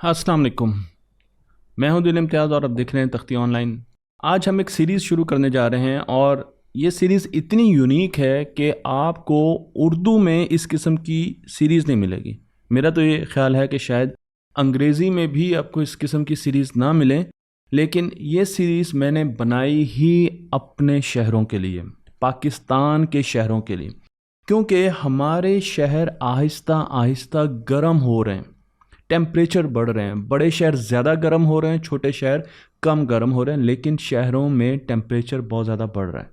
अस्सलाम वालेकुम। मैं हूं दिल इम्तियाज़ और आप देख रहे हैं तख्ती ऑनलाइन। आज हम एक सीरीज़ शुरू करने जा रहे हैं और ये सीरीज़ इतनी यूनिक है कि आपको उर्दू में इस किस्म की सीरीज़ नहीं मिलेगी। मेरा तो ये ख्याल है कि शायद अंग्रेज़ी में भी आपको इस किस्म की सीरीज़ ना मिले, लेकिन ये सीरीज़ मैंने बनाई ही अपने शहरों के लिए, पाकिस्तान के शहरों के लिए, क्योंकि हमारे शहर आहिस्ता आहिस्ता गर्म हो रहे हैं, टेम्परेचर बढ़ रहे हैं। बड़े शहर ज़्यादा गर्म हो रहे हैं, छोटे शहर कम गर्म हो रहे हैं, लेकिन शहरों में टेम्परेचर बहुत ज़्यादा बढ़ रहा है।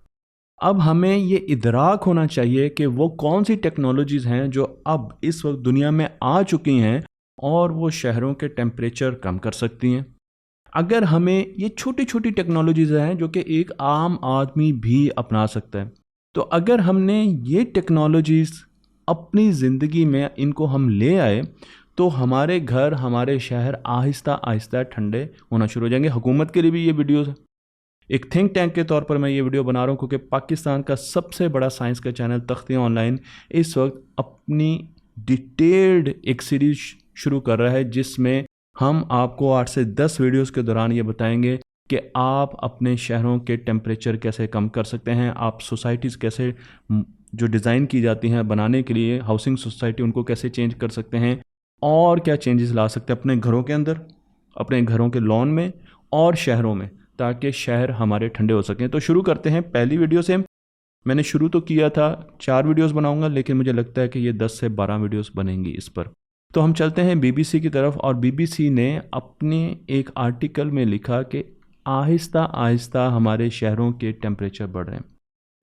अब हमें ये इदराक होना चाहिए कि वो कौन सी टेक्नोलॉजीज़ हैं जो अब इस वक्त दुनिया में आ चुकी हैं और वो शहरों के टेम्परेचर कम कर सकती हैं। अगर हमें ये छोटी छोटी टेक्नोलॉजीज़ हैं जो कि एक आम आदमी भी अपना सकता है, तो अगर हमने ये टेक्नोलॉजीज़ अपनी ज़िंदगी में इनको हम ले आए तो हमारे घर, हमारे शहर आहिस्ता आहिस्ता ठंडे होना शुरू हो जाएंगे। हुकूमत के लिए भी ये वीडियोस एक थिंक टैंक के तौर पर मैं ये वीडियो बना रहा हूँ, क्योंकि पाकिस्तान का सबसे बड़ा साइंस का चैनल तख्ती ऑनलाइन इस वक्त अपनी डिटेल्ड एक सीरीज शुरू कर रहा है, जिसमें हम आपको 8 से 10 वीडियोस के दौरान ये बताएंगे कि आप अपने शहरों के टेम्परेचर कैसे कम कर सकते हैं, आप सोसाइटीज़ कैसे जो डिज़ाइन की जाती हैं बनाने के लिए हाउसिंग सोसाइटी, उनको कैसे चेंज कर सकते हैं और क्या चेंजेस ला सकते हैं अपने घरों के अंदर, अपने घरों के लॉन में और शहरों में, ताकि शहर हमारे ठंडे हो सकें। तो शुरू करते हैं पहली वीडियो से। मैंने शुरू तो किया था 4 वीडियोस बनाऊंगा, लेकिन मुझे लगता है कि ये 10 से 12 वीडियोस बनेंगी इस पर। तो हम चलते हैं बीबीसी की तरफ, और बीबीसी ने अपने एक आर्टिकल में लिखा कि आहिस्ता आहिस्ता हमारे शहरों के टेम्परेचर बढ़ रहे हैं।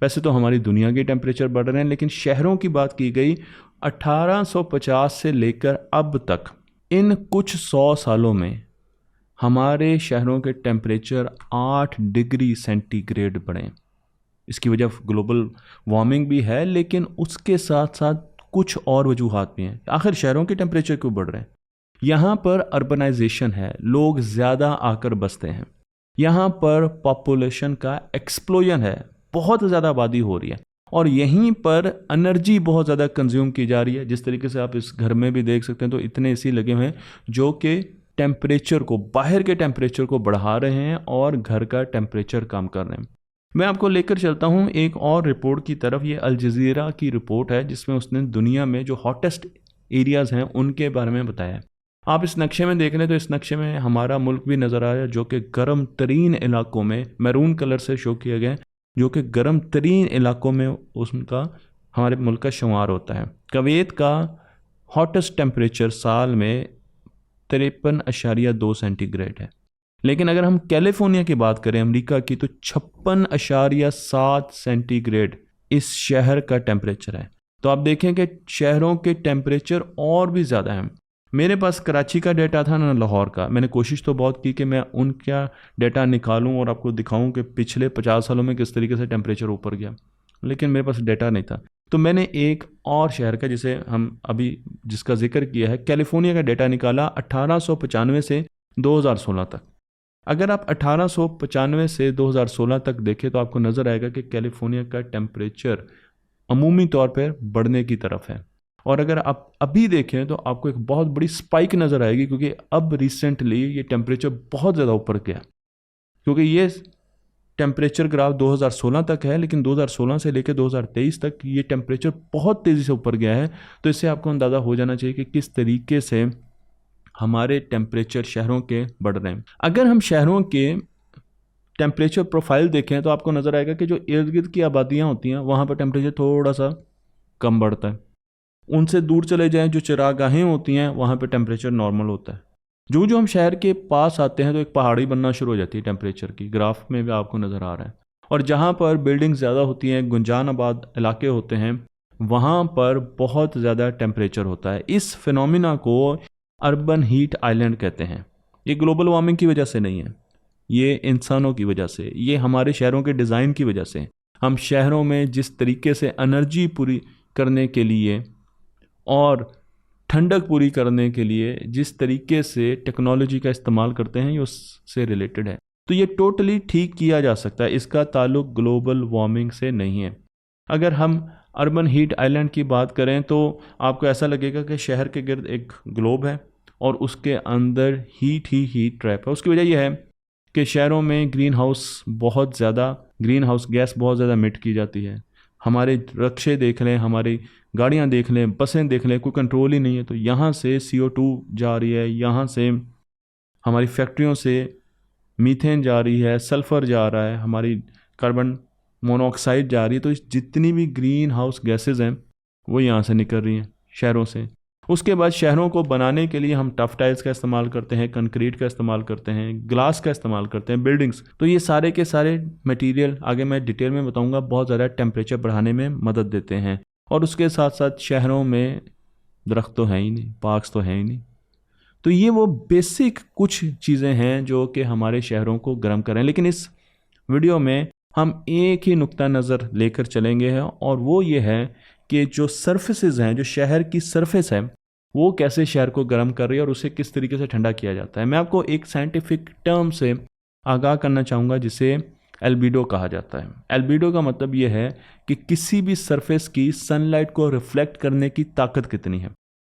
वैसे तो हमारी दुनिया के टेम्परेचर बढ़ रहे हैं, लेकिन शहरों की बात की गई 1850 से लेकर अब तक इन कुछ 100 सालों में हमारे शहरों के टेम्परेचर 8 डिग्री सेंटीग्रेड बढ़े। इसकी वजह ग्लोबल वार्मिंग भी है, लेकिन उसके साथ साथ कुछ और वजूहात भी हैं। आखिर शहरों के टेम्परेचर क्यों बढ़ रहे हैं? यहाँ पर अर्बनाइजेशन है, लोग ज़्यादा आकर बसते हैं। यहाँ पर पॉपुलेशन का एक्सप्लोजन है, बहुत ज़्यादा आबादी हो रही है, और यहीं पर एनर्जी बहुत ज़्यादा कंज्यूम की जा रही है। जिस तरीके से आप इस घर में भी देख सकते हैं, तो इतने एसी लगे हुए हैं जो कि टेम्परेचर को, बाहर के टेम्परेचर को बढ़ा रहे हैं और घर का टेम्परेचर कम कर रहे हैं। मैं आपको लेकर चलता हूं एक और रिपोर्ट की तरफ। ये अल जज़ीरा की रिपोर्ट है, जिसमें उसने दुनिया में जो हॉटेस्ट एरियाज़ हैं उनके बारे में बताया है। आप इस नक्शे में देख लें तो इस नक्शे में हमारा मुल्क भी नज़र आ रहा है, जो कि गर्म तरीन इलाकों में मैरून कलर से शो किया गया है, जो कि गर्म तरीन इलाकों में उसका हमारे मुल्क का शुमार होता है। कुवैत का हॉटेस्ट टेम्परेचर साल में 53.2 सेंटीग्रेड है। लेकिन अगर हम कैलिफोर्निया की बात करें, अमेरिका की, तो 56.7 सेंटीग्रेड इस शहर का टेम्परेचर है। तो आप देखें कि शहरों के टेम्परेचर और भी ज़्यादा हैं। मेरे पास कराची का डेटा था ना लाहौर का। मैंने कोशिश तो बहुत की कि मैं उनका डेटा निकालूं और आपको दिखाऊं कि पिछले 50 सालों में किस तरीके से टेम्परेचर ऊपर गया, लेकिन मेरे पास डेटा नहीं था। तो मैंने एक और शहर का, जिसे हम अभी जिसका जिक्र किया है, कैलिफोर्निया का डेटा निकाला 1895 से 2016 तक। अगर आप 1895 से 2016 तक देखें तो आपको नज़र आएगा कि कैलिफोर्निया का टेम्परेचर अमूमी तौर पर बढ़ने की तरफ है। और अगर आप अभी देखें तो आपको एक बहुत बड़ी स्पाइक नज़र आएगी, क्योंकि अब रिसेंटली ये टेम्परेचर बहुत ज़्यादा ऊपर गया, क्योंकि ये टेम्परेचर ग्राफ 2016 तक है, लेकिन 2016 से लेकर 2023 तक ये टेम्परेचर बहुत तेज़ी से ऊपर गया है। तो इससे आपको अंदाज़ा हो जाना चाहिए कि किस तरीके से हमारे टेम्परेचर शहरों के बढ़ रहे हैं। अगर हम शहरों के टेम्परेचर प्रोफाइल देखें तो आपको नज़र आएगा कि जो इर्द गिर्द की आबादियाँ होती हैं वहाँ पर टेम्परेचर थोड़ा सा कम बढ़ता है। उनसे दूर चले जाएं, जो चरागाहें होती हैं, वहाँ पर टेम्परेचर नॉर्मल होता है। जो जो हम शहर के पास आते हैं तो एक पहाड़ी बनना शुरू हो जाती है टेम्परेचर की, ग्राफ में भी आपको नज़र आ रहा है। और जहाँ पर बिल्डिंग ज़्यादा होती हैं, गुंजान आबाद इलाके होते हैं, वहाँ पर बहुत ज़्यादा टेम्परेचर होता है। इस फिनोमिना को अर्बन हीट आइलैंड कहते हैं। ये ग्लोबल वार्मिंग की वजह से नहीं है, ये इंसानों की वजह से, ये हमारे शहरों के डिज़ाइन की वजह से। हम शहरों में जिस तरीके से एनर्जी पूरी करने के लिए और ठंडक पूरी करने के लिए जिस तरीके से टेक्नोलॉजी का इस्तेमाल करते हैं, ये उससे रिलेटेड है। तो ये टोटली ठीक किया जा सकता है, इसका ताल्लुक ग्लोबल वार्मिंग से नहीं है। अगर हम अर्बन हीट आइलैंड की बात करें तो आपको ऐसा लगेगा कि शहर के गिर्द एक ग्लोब है और उसके अंदर हीट ही हीट ट्रैप है। उसकी वजह यह है कि शहरों में ग्रीन हाउस गैस बहुत ज़्यादा मिट की जाती है। हमारे रिक्शे देख लें, हमारी गाड़ियाँ देख लें, बसें देख लें, कोई कंट्रोल ही नहीं है। तो यहाँ से CO2 जा रही है, यहाँ से हमारी फैक्ट्रियों से मीथेन जा रही है, सल्फ़र जा रहा है, हमारी कार्बन मोनोऑक्साइड जा रही है। तो इस जितनी भी ग्रीन हाउस गैसेज हैं वो यहाँ से निकल रही हैं शहरों से। उसके बाद शहरों को बनाने के लिए हम टफ टाइल्स का इस्तेमाल करते हैं, कंक्रीट का इस्तेमाल करते हैं, ग्लास का इस्तेमाल करते हैं, बिल्डिंग्स। तो ये सारे के सारे मटेरियल आगे मैं डिटेल में बताऊंगा, बहुत ज़्यादा टेम्परेचर बढ़ाने में मदद देते हैं। और उसके साथ साथ शहरों में दरख्त तो है ही नहीं, पार्क्स तो हैं ही नहीं। तो ये वो बेसिक कुछ चीज़ें हैं जो कि हमारे शहरों को गर्म करें। लेकिन इस वीडियो में हम एक ही नुक्ता नज़र लेकर चलेंगे हैं, और वो ये है कि जो सर्फेसेस हैं, जो शहर की सरफेस है, वो कैसे शहर को गर्म कर रही है और उसे किस तरीके से ठंडा किया जाता है। मैं आपको एक साइंटिफिक टर्म से आगाह करना चाहूँगा जिसे एल्बिडो कहा जाता है। एल्बिडो का मतलब ये है कि किसी भी सरफेस की सनलाइट को रिफ्लेक्ट करने की ताकत कितनी है।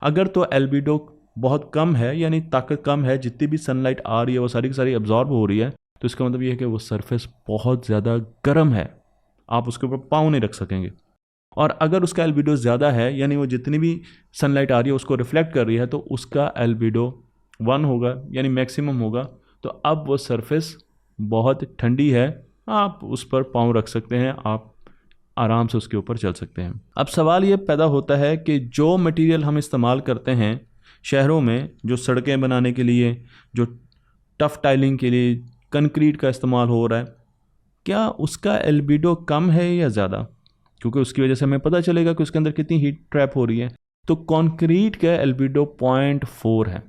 अगर तो एल्बिडो बहुत कम है, यानी ताकत कम है, जितनी भी सनलाइट आ रही है वो सारी की सारी अब्जॉर्ब हो रही है, तो इसका मतलब ये है कि वो सरफेस बहुत ज़्यादा गर्म है, आप उसके ऊपर पाँव नहीं रख सकेंगे। और अगर उसका एल्बिडो ज़्यादा है, यानी वो जितनी भी सनलाइट आ रही है उसको रिफ्लेक्ट कर रही है, तो उसका एल्बिडो 1 होगा, यानी मैक्सिमम होगा। तो अब वो सरफेस बहुत ठंडी है, आप उस पर पाँव रख सकते हैं, आप आराम से उसके ऊपर चल सकते हैं। अब सवाल ये पैदा होता है कि जो मटेरियल हम इस्तेमाल करते हैं शहरों में, जो सड़कें बनाने के लिए, जो टफ टाइलिंग के लिए कंक्रीट का इस्तेमाल हो रहा है, क्या उसका एल्बिडो कम है या ज़्यादा? क्योंकि उसकी वजह से हमें पता चलेगा कि उसके अंदर कितनी हीट ट्रैप हो रही है। तो कंक्रीट का एल्बिडो 0.4 है,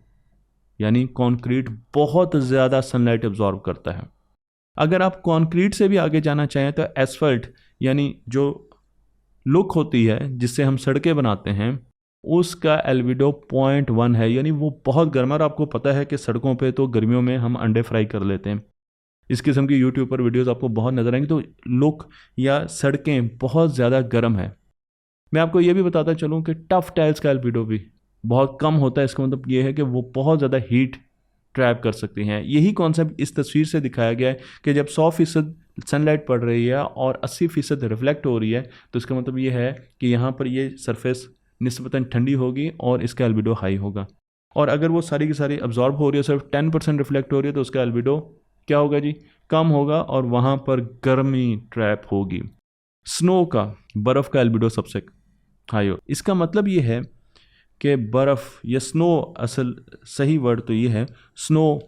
यानी कंक्रीट बहुत ज़्यादा सनलाइट एब्जॉर्ब करता है। अगर आप कंक्रीट से भी आगे जाना चाहें तो एसफल्ट, यानी जो लुक होती है जिससे हम सड़कें बनाते हैं, उसका एल्बिडो 0.1 है, यानी वो बहुत गर्म है। और आपको पता है कि सड़कों पे तो गर्मियों में हम अंडे फ्राई कर लेते हैं। इस किस्म की यूट्यूब पर वीडियोस आपको बहुत नजर आएंगी। तो लुक या सड़कें बहुत ज़्यादा गर्म है। मैं आपको ये भी बताता चलूँ कि टफ टाइल्स का एल्बिडो भी बहुत कम होता है। इसका मतलब ये है कि वो बहुत ज़्यादा हीट ट्रैप कर सकती हैं। यही कॉन्सेप्ट इस तस्वीर से दिखाया गया है कि जब 100% सनलाइट पड़ रही है और 80% रिफ्लेक्ट हो रही है, तो इसका मतलब ये है कि यहाँ पर ये सरफेस निस्बतन ठंडी होगी और इसका एल्बिडो हाई होगा। और अगर वो सारी की सारी अब्जॉर्ब हो रही है, सिर्फ 10% रिफ्लेक्ट हो रही है, तो उसका एल्बिडो क्या होगा जी? कम होगा, और वहाँ पर गर्मी ट्रैप होगी। स्नो का, बर्फ़ का एल्बिडो सबसे हाई हो। इसका मतलब ये है कि बर्फ़ या स्नो, असल सही वर्ड तो ये है, स्नो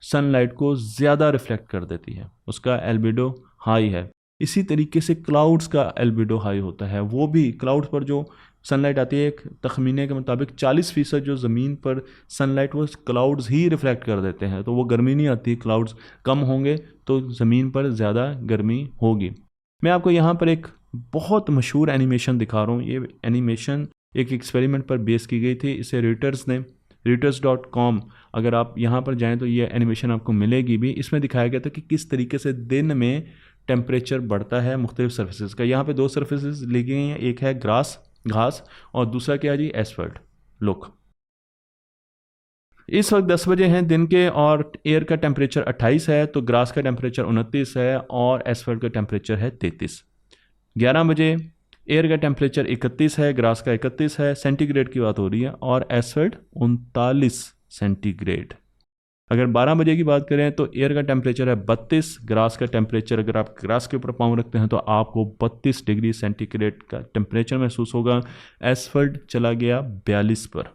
सनलाइट को ज़्यादा रिफ्लेक्ट कर देती है, उसका एल्बिडो हाई है। इसी तरीके से क्लाउड्स का एल्बिडो हाई होता है। वो भी क्लाउड्स पर जो सनलाइट आती है, एक तखमीने के मुताबिक 40% जो ज़मीन पर सनलाइट वो क्लाउड्स ही रिफ्लेक्ट कर देते हैं, तो वो गर्मी नहीं आती। क्लाउड्स कम होंगे तो ज़मीन पर ज़्यादा गर्मी होगी। मैं आपको यहाँ पर एक बहुत मशहूर एनिमेशन दिखा रहा हूँ। ये एनिमेशन एक एक्सपेरिमेंट पर बेस की गई थी। इसे reuters.com, अगर आप यहाँ पर जाएं तो ये एनिमेशन आपको मिलेगी भी। इसमें दिखाया गया था कि किस तरीके से दिन में टेम्परेचर बढ़ता है मुख्तलिफ सर्फेसेस का। यहाँ पे 2 सर्फेसेस ली गई हैं, एक है घास और दूसरा क्या है जी? एसफल्ट। लुक, इस वक्त 10 बजे हैं दिन के और एयर का टेम्परेचर 28 है, तो ग्रास का टेम्परेचर 29 है और एसफल्ट का टेम्परेचर है 33। 11 बजे एयर का टेम्परेचर 31 है, ग्रास का 31 है, सेंटीग्रेड की बात हो रही है, और एसफल्ट 39 सेंटीग्रेड। अगर 12 बजे की बात करें तो एयर का टेम्परेचर है 32, ग्रास का टेम्परेचर, अगर आप ग्रास के ऊपर पाँव रखते हैं तो आपको 32 डिग्री सेंटीग्रेड का टेम्परेचर महसूस होगा। एसफल्ट चला गया 42 पर।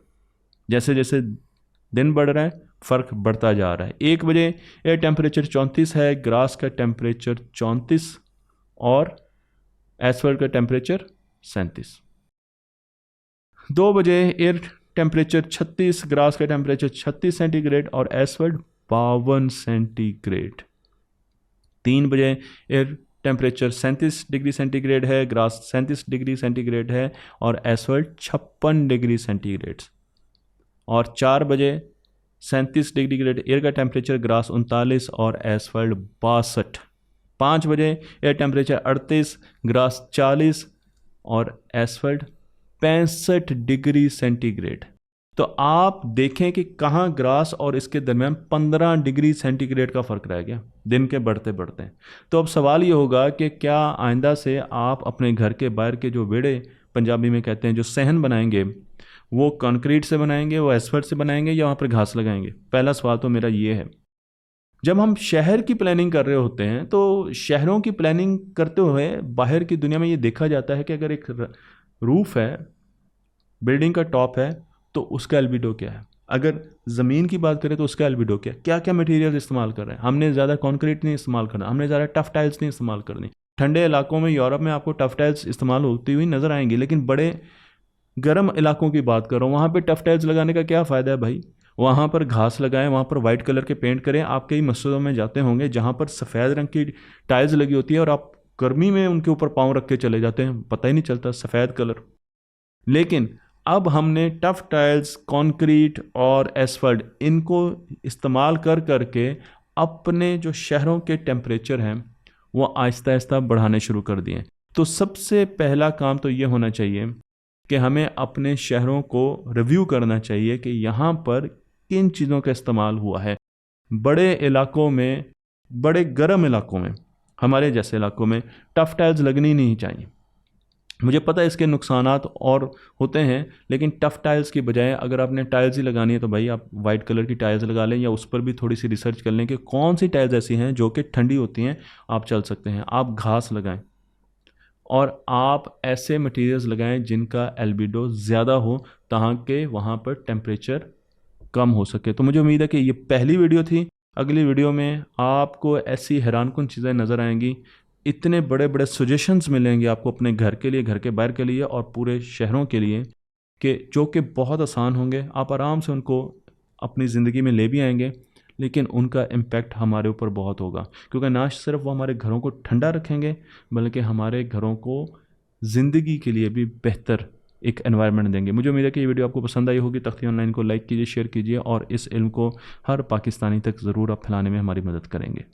जैसे जैसे दिन बढ़ रहा है फ़र्क बढ़ता जा रहा है। 1 बजे एयर टेम्परेचर 34 है, ग्रास का टेम्परेचर 34 और एसफल्ट का टेम्परेचर 37। 2 बजे एयर टेम्परेचर 36, ग्रास का टेम्परेचर 36 सेंटीग्रेड और एसफल्ट 52 सेंटीग्रेड। 3 बजे एयर टेम्परेचर 37 डिग्री सेंटीग्रेड है, ग्रास 37 डिग्री सेंटीग्रेड है और एसफल्ट 56 डिग्री सेंटीग्रेड। और 4 बजे 37 डिग्री ग्रेड एयर का टेम्परेचर, ग्रास 39 और एसफल्ट 62। 5 बजे एयर टेम्परेचर 38, ग्रास 40 और एसफल्ट 65 डिग्री सेंटीग्रेड। तो आप देखें कि कहाँ ग्रास और इसके दरमियान 15 डिग्री सेंटीग्रेड का फ़र्क रह गया दिन के बढ़ते बढ़ते। तो अब सवाल ये होगा कि क्या आइंदा से आप अपने घर के बाहर के जो विहड़े, पंजाबी में कहते हैं, जो सहन बनाएंगे, वो कंक्रीट से बनाएंगे, वो एस्फल्ट से बनाएंगे, या वहाँ पर घास लगाएंगे? पहला सवाल तो मेरा ये है। जब हम शहर की प्लानिंग कर रहे होते हैं तो शहरों की प्लानिंग करते हुए बाहर की दुनिया में ये देखा जाता है कि अगर एक रूफ है, बिल्डिंग का टॉप है, तो उसका एल्बिडो क्या है। अगर ज़मीन की बात करें तो उसका एल्बिडो क्या क्या मटेरियल इस्तेमाल कर रहे हैं। हमने ज़्यादा कंक्रीट नहीं इस्तेमाल करना, हमने ज़्यादा टफ टाइल्स नहीं इस्तेमाल करनी। ठंडे इलाकों में, यूरोप में आपको टफ टाइल्स इस्तेमाल होती हुई नज़र आएंगी, लेकिन बड़े गर्म इलाकों की बात कर रहा हूँ, वहाँ पे टफ टाइल्स लगाने का क्या फ़ायदा है भाई। वहाँ पर घास लगाएं, वहाँ पर वाइट कलर के पेंट करें। आप कई मस्जिदों में जाते होंगे जहाँ पर सफ़ेद रंग की टाइल्स लगी होती है और आप गर्मी में उनके ऊपर पाँव रख के चले जाते हैं, पता ही नहीं चलता, सफ़ेद कलर। लेकिन अब हमने टफ टाइल्स, कंक्रीट और एसफल्ट, इनको इस्तेमाल कर करके अपने जो शहरों के टेम्परेचर हैं वो आहिस्ता आहिस्ता बढ़ाने शुरू कर दिए। तो सबसे पहला काम तो ये होना चाहिए कि हमें अपने शहरों को रिव्यू करना चाहिए कि यहाँ पर किन चीज़ों का इस्तेमाल हुआ है। बड़े इलाकों में, बड़े गर्म इलाकों में, हमारे जैसे इलाकों में टफ टाइल्स लगनी नहीं चाहिए। मुझे पता है इसके नुकसानात और होते हैं, लेकिन टफ टाइल्स की बजाय अगर आपने टाइल्स ही लगानी है तो भाई आप वाइट कलर की टाइल्स लगा लें, या उस पर भी थोड़ी सी रिसर्च कर लें कि कौन सी टाइल्स ऐसी हैं जो कि ठंडी होती हैं, आप चल सकते हैं। आप घास लगाएं और आप ऐसे मटेरियल्स लगाएं जिनका एल्बिडो ज़्यादा हो, ताकि वहाँ पर टेम्परेचर कम हो सके। तो मुझे उम्मीद है कि ये पहली वीडियो थी। अगली वीडियो में आपको ऐसी हैरानकुन चीज़ें नज़र आएंगी, इतने बड़े बड़े सजेशंस मिलेंगे आपको अपने घर के लिए, घर के बाहर के लिए और पूरे शहरों के लिए, कि जो कि बहुत आसान होंगे। आप आराम से उनको अपनी ज़िंदगी में ले भी आएंगे, लेकिन उनका इम्पैक्ट हमारे ऊपर बहुत होगा, क्योंकि ना सिर्फ वो हमारे घरों को ठंडा रखेंगे, बल्कि हमारे घरों को ज़िंदगी के लिए भी बेहतर एक एनवायरनमेंट देंगे। मुझे उम्मीद है कि ये वीडियो आपको पसंद आई होगी। तख्ती ऑनलाइन को लाइक कीजिए, शेयर कीजिए और इस इल्म को हर पाकिस्तानी तक ज़रूर आप फैलाने में हमारी मदद करेंगे।